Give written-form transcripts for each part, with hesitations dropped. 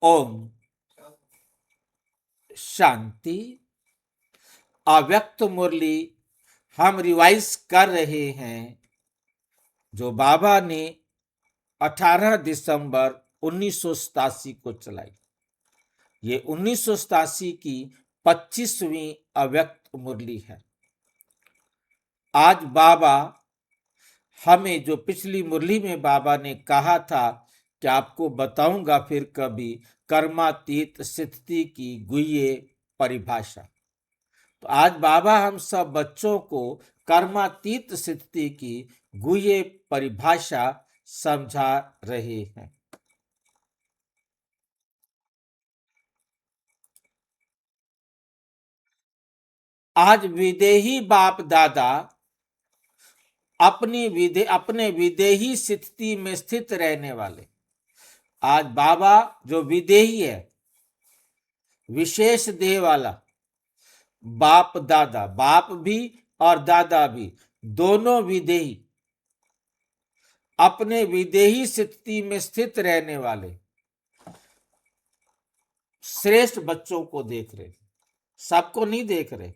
ओम शांति। अव्यक्त मुरली हम रिवाइज कर रहे हैं जो बाबा ने 18 दिसंबर 1987 को चलाई। ये 1987 की 25वीं अव्यक्त मुरली है। आज बाबा हमें जो पिछली मुरली में बाबा ने कहा था कि आपको बताऊंगा फिर कभी कर्मातीत स्थिति की गुह्य परिभाषा, तो आज बाबा हम सब बच्चों को कर्मातीत स्थिति की गुह्य परिभाषा समझा रहे हैं। आज विदेही बाप दादा अपने विदेही स्थिति में स्थित रहने वाले, आज बाबा जो विदेही है, विशेष देह वाला बाप दादा, बाप भी और दादा भी, दोनों विदेही, अपने विदेही स्थिति में स्थित रहने वाले श्रेष्ठ बच्चों को देख रहे। सबको नहीं देख रहे,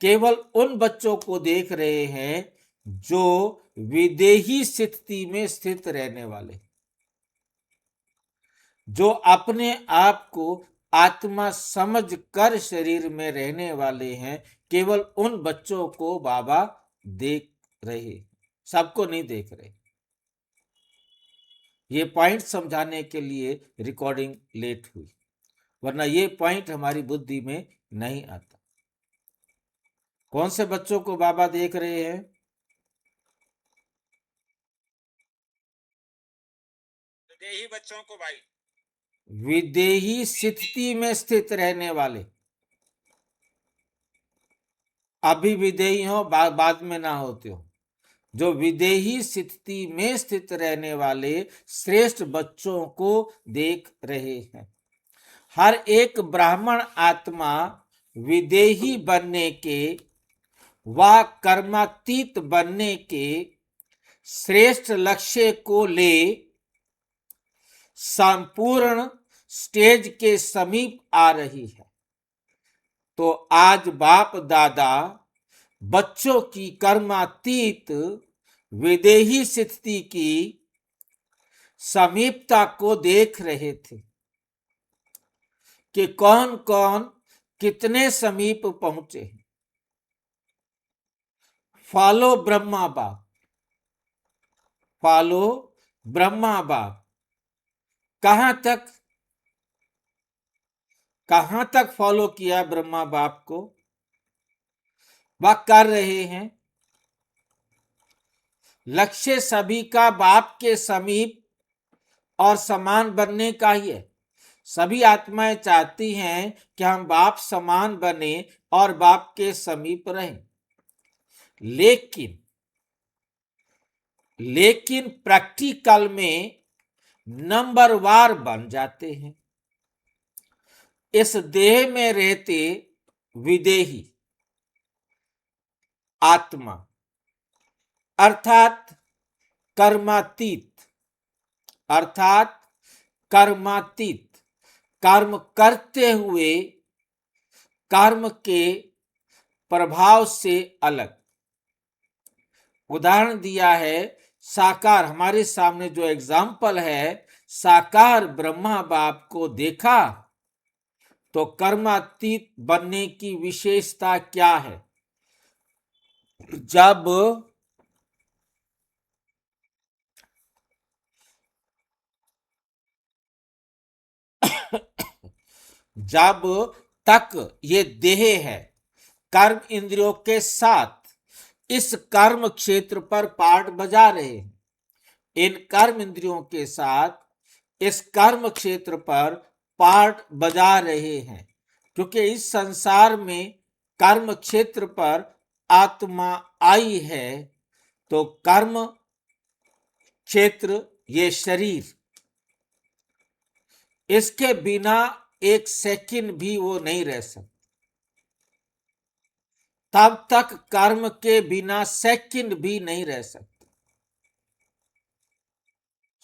केवल उन बच्चों को देख रहे हैं जो विदेही स्थिति में स्थित रहने वाले, जो अपने आप को आत्मा समझ कर शरीर में रहने वाले हैं। केवल उन बच्चों को बाबा देख रहे, सबको नहीं देख रहे। ये पॉइंट समझाने के लिए रिकॉर्डिंग लेट हुई, वरना ये पॉइंट हमारी बुद्धि में नहीं आता। कौन से बच्चों को बाबा देख रहे हैं? विदेही बच्चों को भाई, विदेही स्थिति में स्थित रहने वाले, अभी विदेही हो बाद में ना होते हो, जो विदेही स्थिति में स्थित रहने वाले श्रेष्ठ बच्चों को देख रहे हैं। हर एक ब्राह्मण आत्मा विदेही बनने के व कर्मातीत बनने के श्रेष्ठ लक्ष्य को ले संपूर्ण स्टेज के समीप आ रही है। तो आज बाप दादा बच्चों की कर्मातीत विदेही स्थिति की समीपता को देख रहे थे कि कौन कौन कितने समीप पहुंचे हैं। फॉलो ब्रह्मा बाप, फॉलो ब्रह्मा बाप, कहां तक फॉलो किया ब्रह्मा बाप को? वह कर रहे हैं। लक्ष्य सभी का बाप के समीप और समान बनने का ही है। सभी आत्माएं चाहती हैं कि हम बाप समान बने और बाप के समीप रहें, लेकिन प्रैक्टिकल में नंबरवार बन जाते हैं। इस देह में रहते विदेही आत्मा अर्थात कर्मातीत कर्म करते हुए कर्म के प्रभाव से अलग। उदाहरण दिया है साकार, हमारे सामने जो एग्जाम्पल है, साकार ब्रह्मा बाप को देखा तो कर्मातीत बनने की विशेषता क्या है? जब तक ये देह है, कर्म इंद्रियों के साथ इस कर्म क्षेत्र पर पार्ट बजा रहे हैं। इन कर्म इंद्रियों के साथ इस कर्म क्षेत्र पर पार्ट बजा रहे हैं, क्योंकि इस संसार में कर्म क्षेत्र पर आत्मा आई है। तो कर्म क्षेत्र, ये शरीर, इसके बिना एक सेकंड भी वो नहीं रह सकता। तब तक कर्म के बिना सेकंड भी नहीं रह सकता।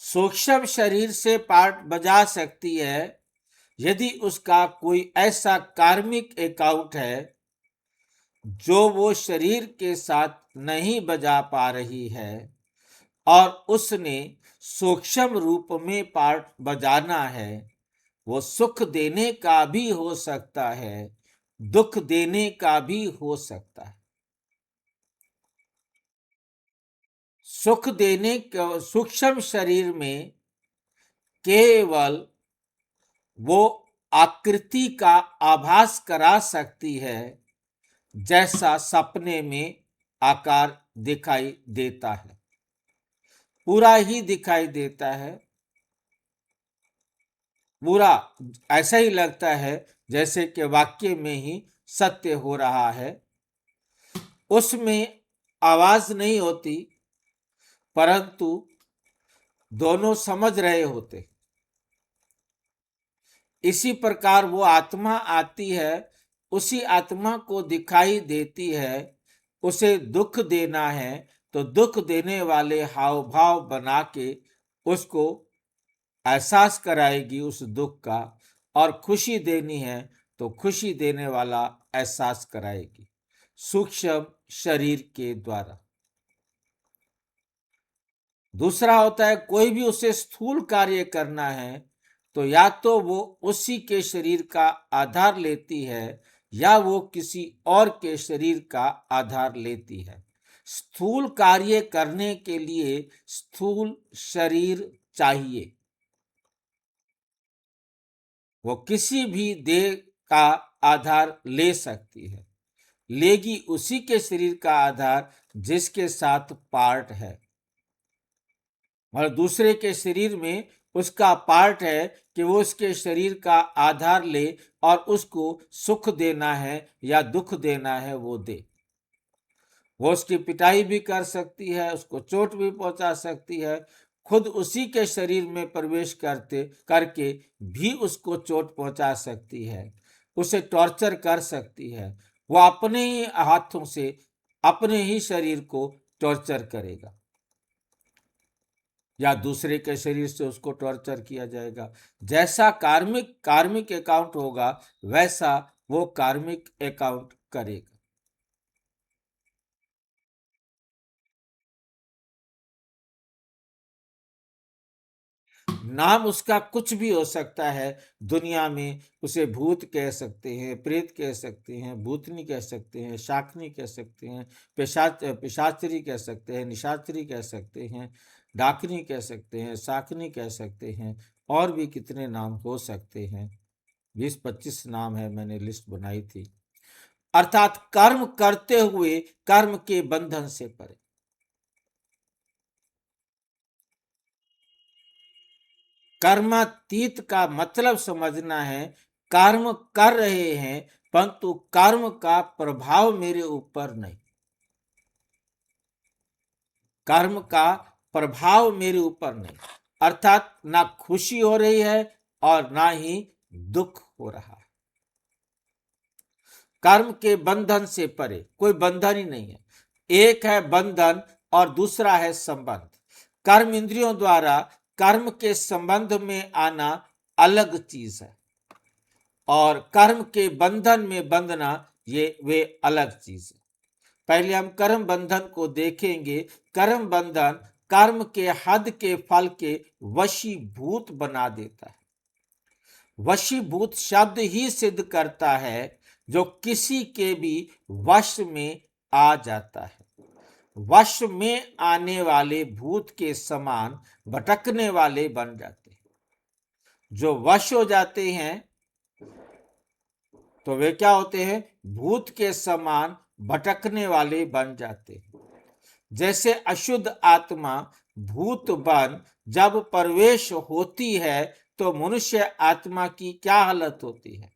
सूक्ष्म शरीर से पार्ट बजा सकती है, यदि उसका कोई ऐसा कार्मिक अकाउंट है जो वो शरीर के साथ नहीं बजा पा रही है और उसने सूक्ष्म रूप में पार्ट बजाना है, वो सुख देने का भी हो सकता है, दुख देने का भी हो सकता है। सुख देने सूक्ष्म शरीर में केवल वो आकृति का आभास करा सकती है जैसा सपने में आकार दिखाई देता है, पूरा ही दिखाई देता है, पूरा ऐसा ही लगता है जैसे कि वाक्य में ही सत्य हो रहा है। उसमें आवाज नहीं होती, परंतु दोनों समझ रहे होते। इसी प्रकार वो आत्मा आती है, उसी आत्मा को दिखाई देती है। उसे दुख देना है तो दुख देने वाले हाव भाव बना के उसको एहसास कराएगी उस दुख का, और खुशी देनी है तो खुशी देने वाला एहसास कराएगी सूक्ष्म शरीर के द्वारा। दूसरा होता है, कोई भी उसे स्थूल कार्य करना है तो या तो वो उसी के शरीर का आधार लेती है या वो किसी और के शरीर का आधार लेती है। स्थूल कार्य करने के लिए स्थूल शरीर चाहिए। वो किसी भी देह का आधार ले सकती है, लेगी उसी के शरीर का आधार जिसके साथ पार्ट है। और दूसरे के शरीर में उसका पार्ट है कि वो उसके शरीर का आधार ले और उसको सुख देना है या दुख देना है वो दे। वो उसकी पिटाई भी कर सकती है, उसको चोट भी पहुंचा सकती है, खुद उसी के शरीर में प्रवेश करके भी उसको चोट पहुंचा सकती है, उसे टॉर्चर कर सकती है। वो अपने ही हाथों से अपने ही शरीर को टॉर्चर करेगा या दूसरे के शरीर से उसको टॉर्चर किया जाएगा। जैसा कार्मिक अकाउंट होगा वैसा वो कार्मिक अकाउंट करेगा। नाम उसका कुछ भी हो सकता है। दुनिया में उसे भूत कह सकते हैं, प्रेत कह सकते हैं, भूतनी कह सकते हैं, शाकनी कह सकते हैं, पिशाचरी कह सकते हैं, निशाचरी कह सकते हैं, डाकनी कह सकते हैं, शाकनी कह सकते हैं, और भी कितने नाम हो सकते हैं। 20-25 नाम है, मैंने लिस्ट बनाई थी। अर्थात कर्म करते हुए कर्म के बंधन से परे। कर्मातीत का मतलब समझना है, कर्म कर रहे हैं परंतु कर्म का प्रभाव मेरे ऊपर नहीं, कर्म का प्रभाव मेरे ऊपर नहीं, अर्थात ना खुशी हो रही है और ना ही दुख हो रहा है। कर्म के बंधन से परे कोई बंधन ही नहीं है। एक है बंधन और दूसरा है संबंध। कर्म इंद्रियों द्वारा कर्म के संबंध में आना अलग चीज है और कर्म के बंधन में बंधना ये वे अलग चीज है। पहले हम कर्म बंधन को देखेंगे। कर्म बंधन कर्म के हद के फल के वशीभूत बना देता है। वशीभूत शब्द ही सिद्ध करता है जो किसी के भी वश में आ जाता है। वश में आने वाले भूत के समान भटकने वाले बन जाते हैं। जो वश हो जाते हैं तो वे क्या होते हैं? भूत के समान भटकने वाले बन जाते हैं। जैसे अशुद्ध आत्मा भूत बन जब प्रवेश होती है तो मनुष्य आत्मा की क्या हालत होती है?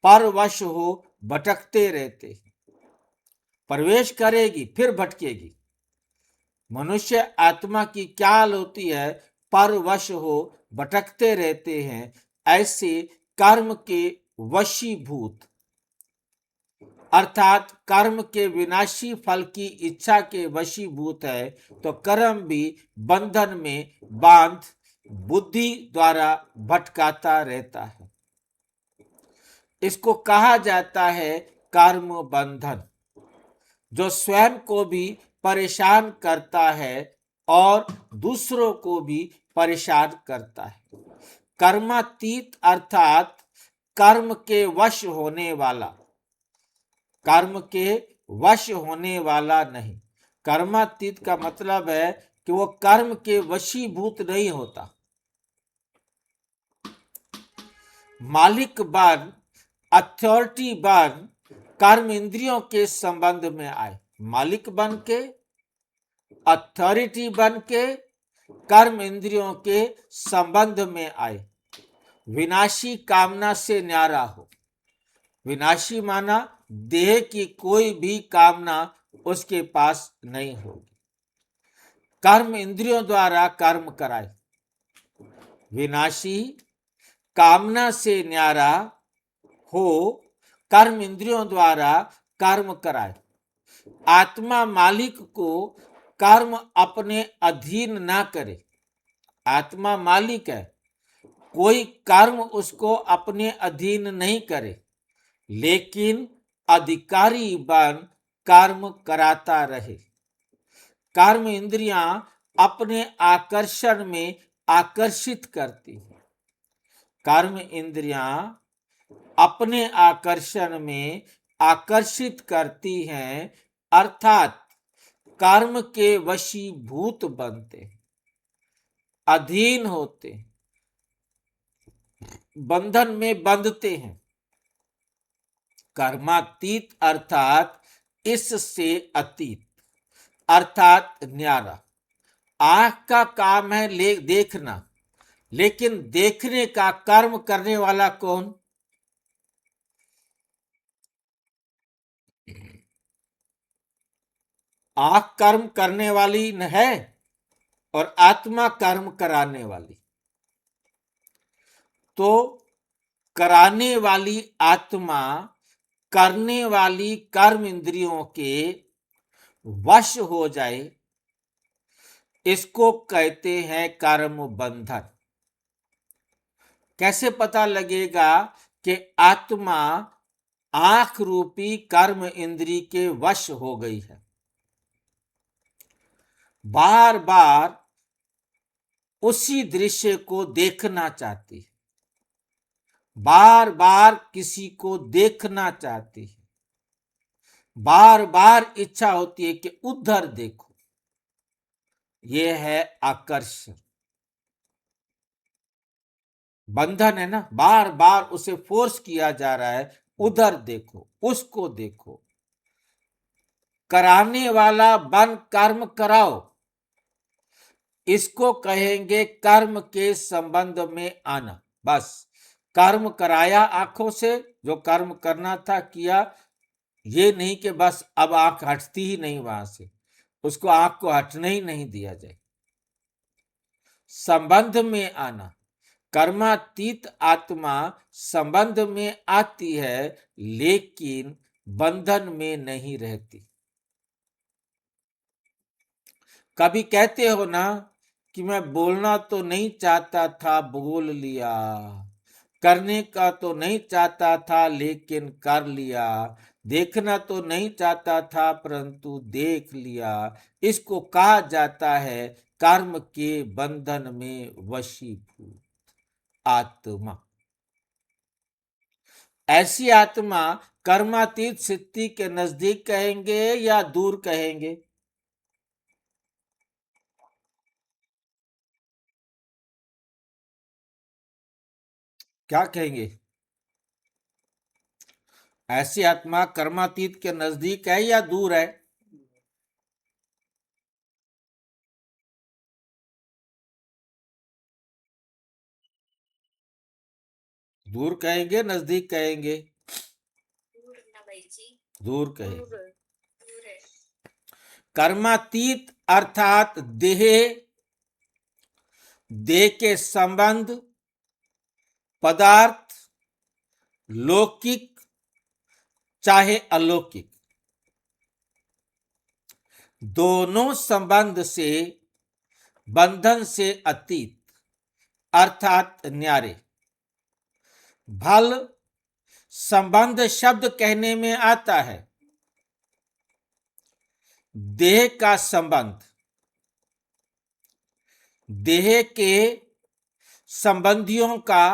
परवश हो भटकते रहते हैं। प्रवेश करेगी फिर भटकेगी। मनुष्य आत्मा की क्या हाल होती है? परवश हो भटकते रहते हैं। ऐसे कर्म के वशीभूत अर्थात कर्म के विनाशी फल की इच्छा के वशीभूत है तो कर्म भी बंधन में बांध बुद्धि द्वारा भटकाता रहता है। इसको कहा जाता है कर्म बंधन, जो स्वयं को भी परेशान करता है और दूसरों को भी परेशान करता है। कर्मातीत अर्थात कर्म के वश होने वाला, कर्म के वश होने वाला नहीं। कर्मातीत का मतलब है कि वो कर्म के वशीभूत नहीं होता। मालिक बन, अथॉरिटी बन कर्म इंद्रियों के संबंध में आए। मालिक बन के, अथॉरिटी बन के कर्म इंद्रियों के संबंध में आए। विनाशी कामना से न्यारा हो। विनाशी माना देह की कोई भी कामना उसके पास नहीं होगी। कर्म इंद्रियों द्वारा कर्म कराए। विनाशी कामना से न्यारा हो, कर्म इंद्रियों द्वारा कर्म कराए। आत्मा मालिक को कर्म अपने अधीन ना करे। आत्मा मालिक है, कोई कर्म उसको अपने अधीन नहीं करे, लेकिन अधिकारी बन कर्म कराता रहे। कर्म इंद्रियां अपने आकर्षण में आकर्षित करती हैं। कर्म इंद्रियां अपने आकर्षण में आकर्षित करती हैं, अर्थात कर्म के वशीभूत बनते हैं, अधीन होते हैं, बंधन में बंधते हैं। कर्मातीत अर्थात इससे अतीत, अर्थात न्यारा। आंख का काम है देखना, लेकिन देखने का कर्म करने वाला कौन? आंख कर्म करने वाली न है और आत्मा कर्म कराने वाली। तो कराने वाली आत्मा करने वाली कर्म इंद्रियों के वश हो जाए, इसको कहते हैं कर्म बंधन। कैसे पता लगेगा कि आत्मा आंख रूपी कर्म इंद्री के वश हो गई है? बार बार उसी दृश्य को देखना चाहती है, बार बार किसी को देखना चाहती है, बार बार इच्छा होती है कि उधर देखो। यह है आकर्षण, बंधन है ना। बार बार उसे फोर्स किया जा रहा है, उधर देखो, उसको देखो। कराने वाला बन कर्म कराओ, इसको कहेंगे कर्म के संबंध में आना। बस कर्म कराया आंखों से, जो कर्म करना था किया। ये नहीं कि बस अब आंख हटती ही नहीं वहां से, उसको आंख को हटने ही नहीं दिया जाए। संबंध में आना। कर्मातीत आत्मा संबंध में आती है, लेकिन बंधन में नहीं रहती। कभी कहते हो ना कि मैं बोलना तो नहीं चाहता था, बोल लिया। करने का तो नहीं चाहता था, लेकिन कर लिया। देखना तो नहीं चाहता था, परंतु देख लिया। इसको कहा जाता है कर्म के बंधन में वशीभूत आत्मा। ऐसी आत्मा कर्मातीत स्थिति के नजदीक कहेंगे या दूर कहेंगे? क्या कहेंगे? ऐसी आत्मा कर्मातीत के नजदीक है या दूर है? दूर कहेंगे, नजदीक कहेंगे? दूर कहेंगे। कर्मातीत अर्थात देह, देह के संबंध, पदार्थ, लौकिक चाहे अलौकिक, दोनों संबंध से, बंधन से अतीत, अर्थात न्यारे। भल संबंध शब्द कहने में आता है देह का संबंध, देह के संबंधियों का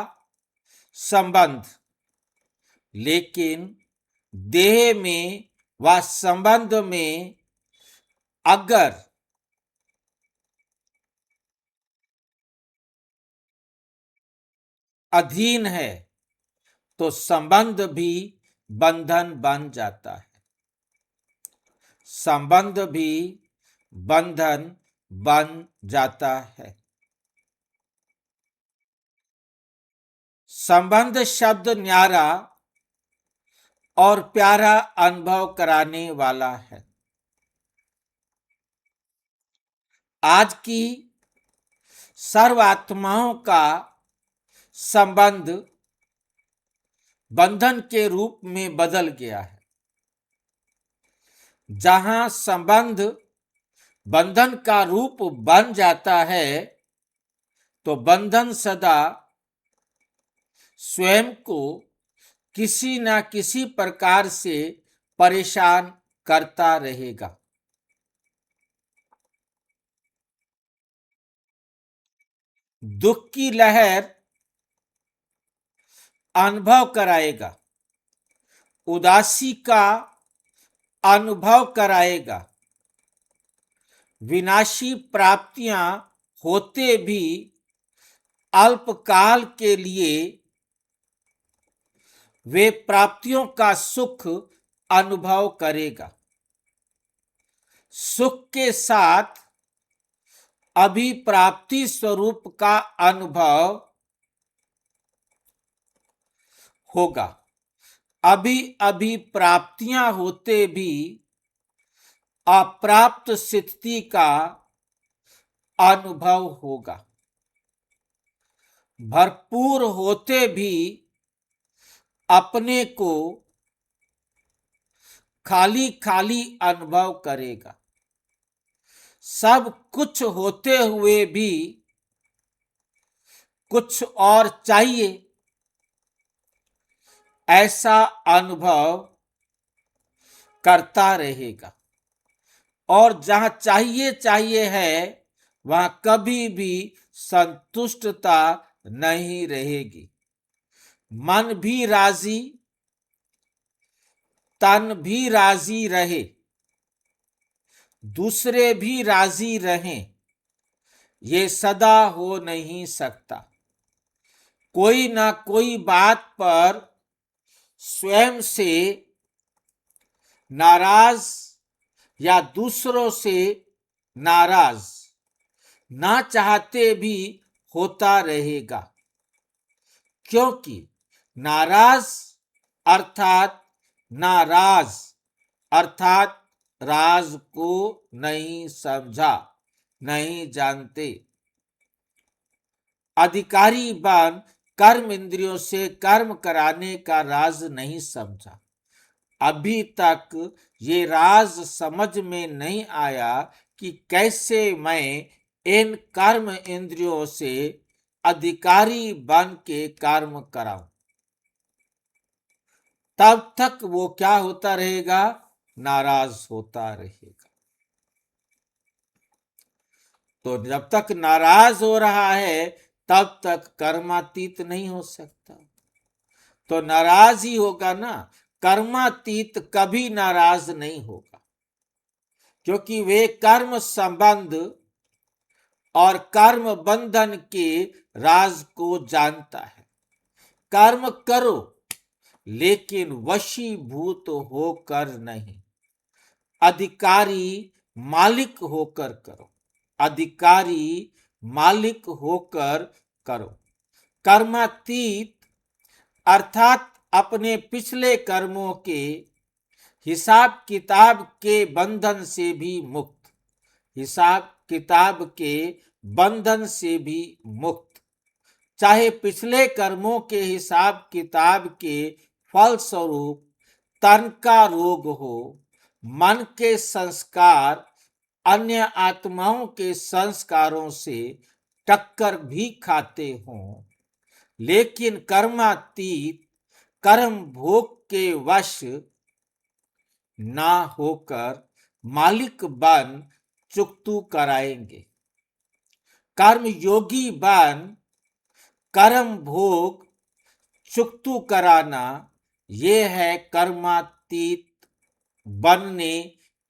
संबंध, लेकिन देह में व संबंध में अगर अधीन है तो संबंध भी बंधन बन जाता है, संबंध भी बंधन बन जाता है। संबंध शब्द न्यारा और प्यारा अनुभव कराने वाला है। आज की सर्वात्माओं का संबंध बंधन के रूप में बदल गया है। जहां संबंध बंधन का रूप बन जाता है तो बंधन सदा स्वयं को किसी न किसी प्रकार से परेशान करता रहेगा। दुख की लहर अनुभव कराएगा, उदासी का अनुभव कराएगा, विनाशी प्राप्तियां होते भी अल्पकाल के लिए वे प्राप्तियों का सुख अनुभव करेगा। सुख के साथ अभिप्राप्ति स्वरूप का अनुभव होगा। अभी प्राप्तियां होते भी अप्राप्त स्थिति का अनुभव होगा। भरपूर होते भी अपने को खाली खाली अनुभव करेगा। सब कुछ होते हुए भी कुछ और चाहिए, ऐसा अनुभव करता रहेगा। और जहां चाहिए चाहिए है वहां कभी भी संतुष्टता नहीं रहेगी। मन भी राजी, तन भी राजी रहे, दूसरे भी राजी रहें, ये सदा हो नहीं सकता। कोई ना कोई बात पर स्वयं से नाराज या दूसरों से नाराज ना चाहते भी होता रहेगा, क्योंकि नाराज अर्थात नाराज अर्थात राज को नहीं समझा, नहीं जानते। अधिकारी बन कर्म इंद्रियों से कर्म कराने का राज नहीं समझा। अभी तक ये राज समझ में नहीं आया कि कैसे मैं इन कर्म इंद्रियों से अधिकारी बन के कर्म कराऊं। तब तक वो क्या होता रहेगा? नाराज होता रहेगा। तो जब तक नाराज हो रहा है तब तक कर्मातीत नहीं हो सकता। तो नाराज ही होगा ना, कर्मातीत कभी नाराज नहीं होगा, क्योंकि वे कर्म संबंध और कर्म बंधन के राज को जानता है। कर्म करो लेकिन वशीभूत होकर नहीं, अधिकारी मालिक होकर करो, अधिकारी मालिक होकर करो। कर्मातीत अर्थात अपने पिछले कर्मों के हिसाब किताब के बंधन से भी मुक्त, हिसाब किताब के बंधन से भी मुक्त। चाहे पिछले कर्मों के हिसाब किताब के फलस्वरूप तन का रोग हो, मन के संस्कार अन्य आत्माओं के संस्कारों से टक्कर भी खाते हों, लेकिन कर्मातीत कर्म भोग के वश ना होकर मालिक बन चुकतू कराएंगे। कर्म योगी बन कर्म भोग चुकतू कराना, ये है कर्मातीत बनने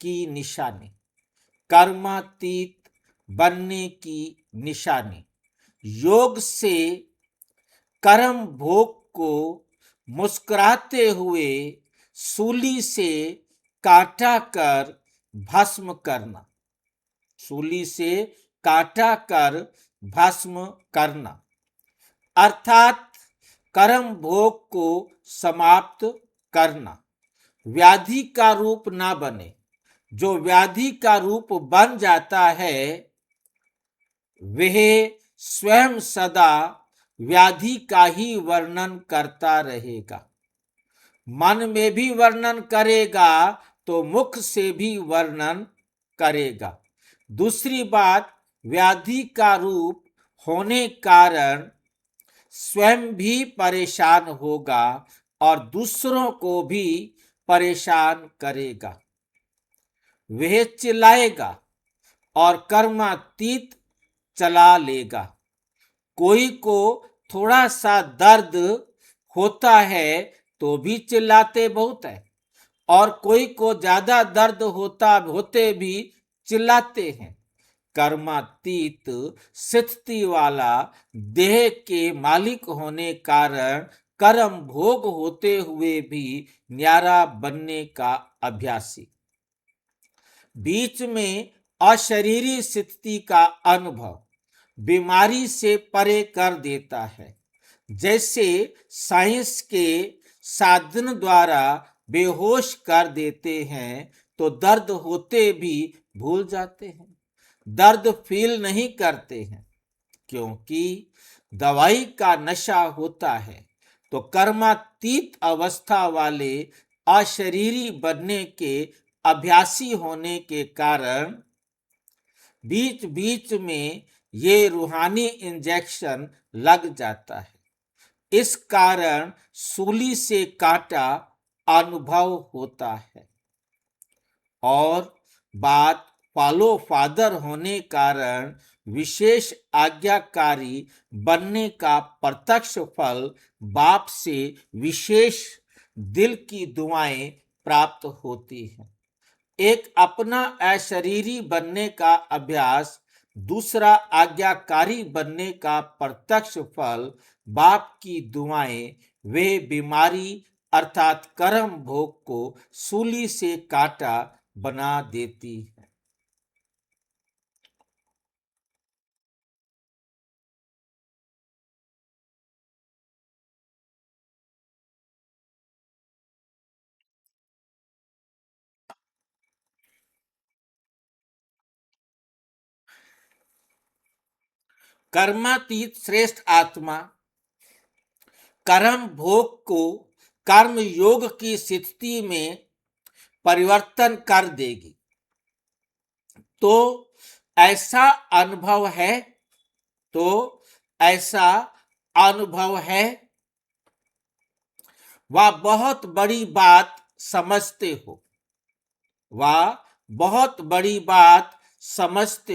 की निशानी। कर्मातीत बनने की निशानी योग से कर्म भोग को मुस्कुराते हुए सूली से काटा कर भस्म करना। सूली से काटा कर भस्म करना अर्थात कर्म भोग को समाप्त करना। व्याधि का रूप ना बने। जो व्याधि का रूप बन जाता है वह स्वयं सदा व्याधि का ही वर्णन करता रहेगा। मन में भी वर्णन करेगा तो मुख से भी वर्णन करेगा। दूसरी बात, व्याधि का रूप होने कारण स्वयं भी परेशान होगा और दूसरों को भी परेशान करेगा। वह चिल्लाएगा और कर्मातीत चला लेगा। कोई को थोड़ा सा दर्द होता है तो भी चिल्लाते बहुत है, और कोई को ज्यादा दर्द होते भी चिल्लाते हैं। कर्मातीत स्थिति वाला देह के मालिक होने कारण कर्म भोग होते हुए भी न्यारा बनने का अभ्यासी बीच में अशरीरी स्थिति का अनुभव बीमारी से परे कर देता है। जैसे साइंस के साधन द्वारा बेहोश कर देते हैं तो दर्द होते भी भूल जाते हैं, दर्द फील नहीं करते हैं, क्योंकि दवाई का नशा होता है। तो कर्मातीत अवस्था वाले अशरीरी बनने के अभ्यासी होने के कारण बीच बीच में ये रूहानी इंजेक्शन लग जाता है। इस कारण सूली से काटा अनुभव होता है। और बात फॉलो फादर होने कारण विशेष आज्ञाकारी बनने का प्रत्यक्ष फल बाप से विशेष दिल की दुआएं प्राप्त होती हैं। एक अपना अशरीरी बनने का अभ्यास, दूसरा आज्ञाकारी बनने का प्रत्यक्ष फल बाप की दुआएं, वे बीमारी अर्थात कर्म भोग को सूली से काटा बना देती है। कर्मातीत श्रेष्ठ आत्मा कर्म भोग को कर्म योग की स्थिति में परिवर्तन कर देगी। तो ऐसा अनुभव है, वह बहुत बड़ी बात समझते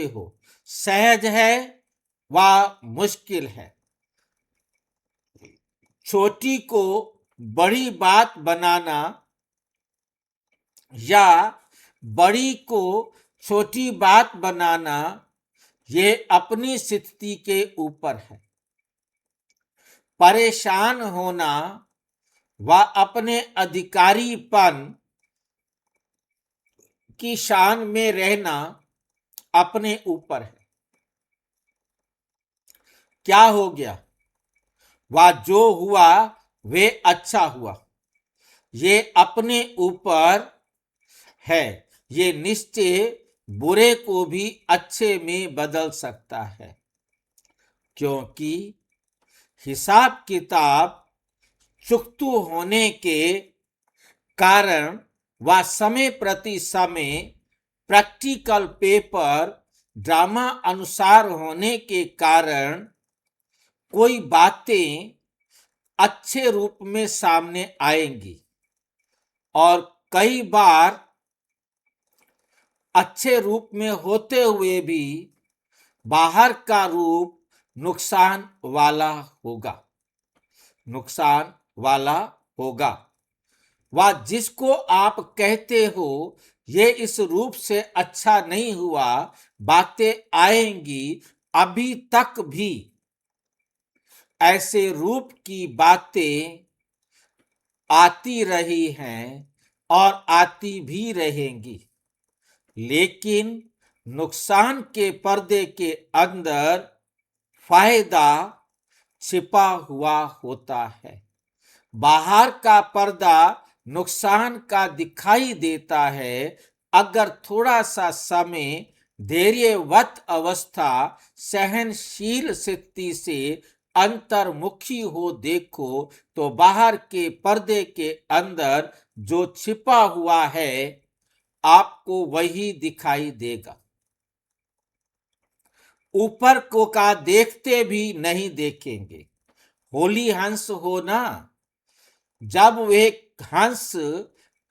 हो, सहज है व मुश्किल है। छोटी को बड़ी बात बनाना या बड़ी को छोटी बात बनाना, ये अपनी स्थिति के ऊपर है। परेशान होना व अपने अधिकारीपन की शान में रहना अपने ऊपर है। क्या हो गया? वह जो हुआ वे अच्छा हुआ, ये अपने ऊपर है। ये निश्चय बुरे को भी अच्छे में बदल सकता है, क्योंकि हिसाब किताब चुकतू होने के कारण वह समय प्रति समय प्रैक्टिकल पेपर ड्रामा अनुसार होने के कारण कोई बातें अच्छे रूप में सामने आएंगी और कई बार अच्छे रूप में होते हुए भी बाहर का रूप नुकसान वाला होगा, नुकसान वाला होगा। वह जिसको आप कहते हो ये इस रूप से अच्छा नहीं हुआ, बातें आएंगी। अभी तक भी ऐसे रूप की बातें आती रही हैं और आती भी रहेंगी, लेकिन नुकसान के पर्दे के अंदर फायदा छिपा हुआ होता है। बाहर का पर्दा नुकसान का दिखाई देता है। अगर थोड़ा सा समय धैर्यवत अवस्था सहनशील स्थिति से अंतर्मुखी हो देखो तो बाहर के पर्दे के अंदर जो छिपा हुआ है आपको वही दिखाई देगा। ऊपर को का देखते भी नहीं देखेंगे। होली हंस हो ना, जब वे हंस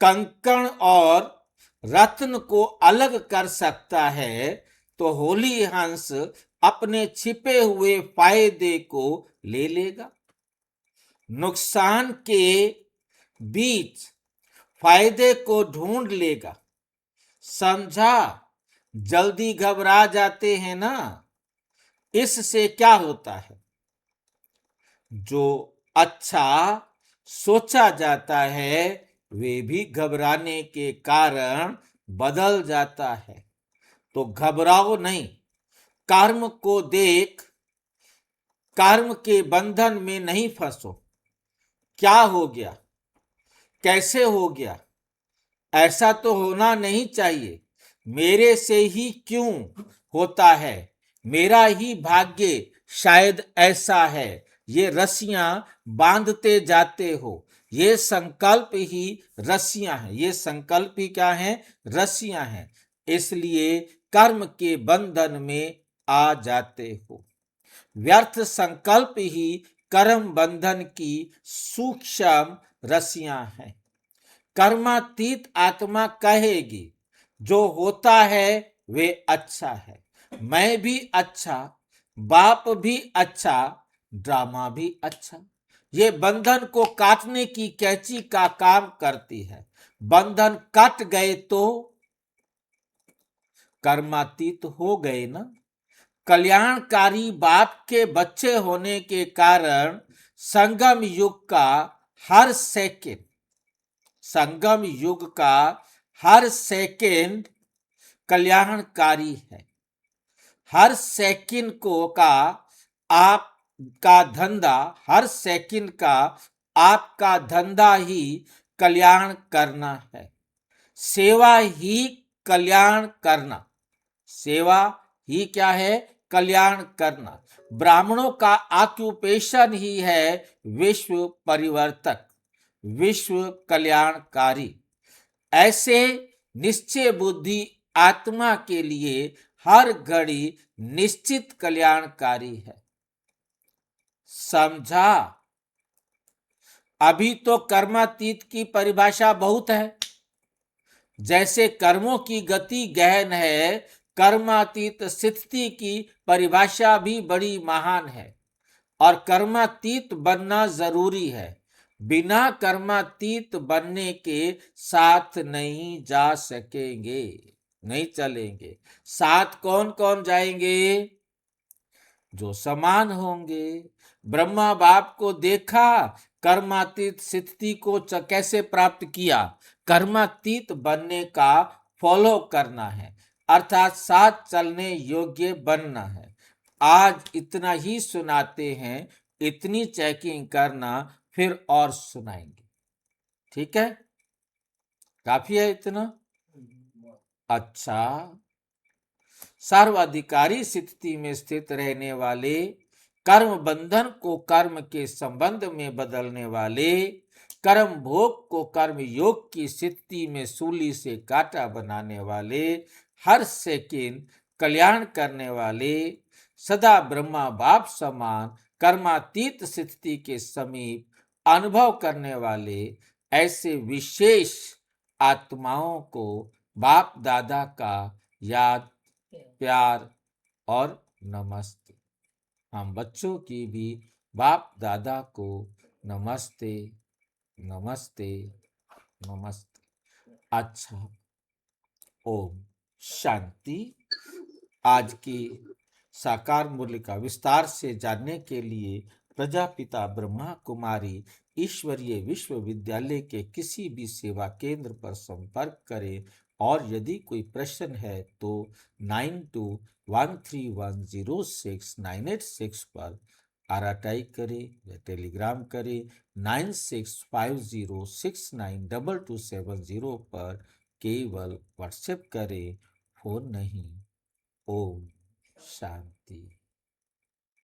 कंकण और रत्न को अलग कर सकता है तो होली हंस अपने छिपे हुए फायदे को ले लेगा। नुकसान के बीच फायदे को ढूंढ लेगा। समझा? जल्दी घबरा जाते हैं ना, इससे क्या होता है, जो अच्छा सोचा जाता है वे भी घबराने के कारण बदल जाता है। तो घबराओ नहीं, कर्म को देख कर्म के बंधन में नहीं फंसो। क्या हो गया, कैसे हो गया, ऐसा तो होना नहीं चाहिए, मेरे से ही क्यों होता है, मेरा ही भाग्य शायद ऐसा है। ये रस्सियां बांधते जाते हो, ये संकल्प ही रस्सियां हैं, ये संकल्प ही क्या है, रस्सियां हैं। इसलिए कर्म के बंधन में आ जाते हो। व्यर्थ संकल्प ही कर्म बंधन की सूक्ष्म रस्सियां हैं। कर्मातीत आत्मा कहेगी जो होता है वे अच्छा है, मैं भी अच्छा, बाप भी अच्छा, ड्रामा भी अच्छा। ये बंधन को काटने की कैंची का काम करती है। बंधन कट गए तो कर्मातीत हो गए ना। कल्याणकारी बाप के बच्चे होने के कारण संगम युग का हर सेकंड, संगम युग का हर सेकंड कल्याणकारी है। हर सेकंड को का आपका धंधा, हर सेकंड का आपका धंधा ही कल्याण करना है। सेवा ही कल्याण करना, सेवा ही क्या है, कल्याण करना। ब्राह्मणों का ऑक्यूपेशन ही है विश्व परिवर्तक, विश्व कल्याणकारी। ऐसे निश्चय बुद्धि आत्मा के लिए हर घड़ी निश्चित कल्याणकारी है। समझा? अभी तो कर्मातीत की परिभाषा बहुत है। जैसे कर्मों की गति गहन है, कर्मातीत स्थिति की परिभाषा भी बड़ी महान है और कर्मातीत बनना जरूरी है। बिना कर्मातीत बनने के साथ नहीं जा सकेंगे, नहीं चलेंगे। साथ कौन कौन जाएंगे, जो समान होंगे। ब्रह्मा बाप को देखा, कर्मातीत स्थिति को कैसे प्राप्त किया, कर्मातीत बनने का फॉलो करना है, अर्थात साथ चलने योग्य बनना है। आज इतना ही सुनाते हैं, इतनी चेकिंग करना, फिर और सुनाएंगे। ठीक है, काफी है इतना। अच्छा, सर्वाधिकारी स्थिति में स्थित रहने वाले, कर्म बंधन को कर्म के संबंध में बदलने वाले, कर्म भोग को कर्म योग की स्थिति में सूली से कांटा बनाने वाले, हर सेकंड कल्याण करने वाले, सदा ब्रह्मा बाप समान कर्मातीत स्थिति के समीप अनुभव करने वाले ऐसे विशेष आत्माओं को बाप दादा का याद, प्यार और नमस्ते। हम बच्चों की भी बाप दादा को नमस्ते नमस्ते नमस्ते। अच्छा, ओम शांति। आज की साकार मूल्य का विस्तार से जानने के लिए प्रजापिता ब्रह्मा कुमारी ईश्वरीय विश्वविद्यालय के किसी भी सेवा केंद्र पर संपर्क करें और यदि कोई प्रश्न है तो 9213106986 पर आरटीआई करें या टेलीग्राम करें 9650692270 पर केवल व्हाट्सएप करें, फोन नहीं। ओम शांति।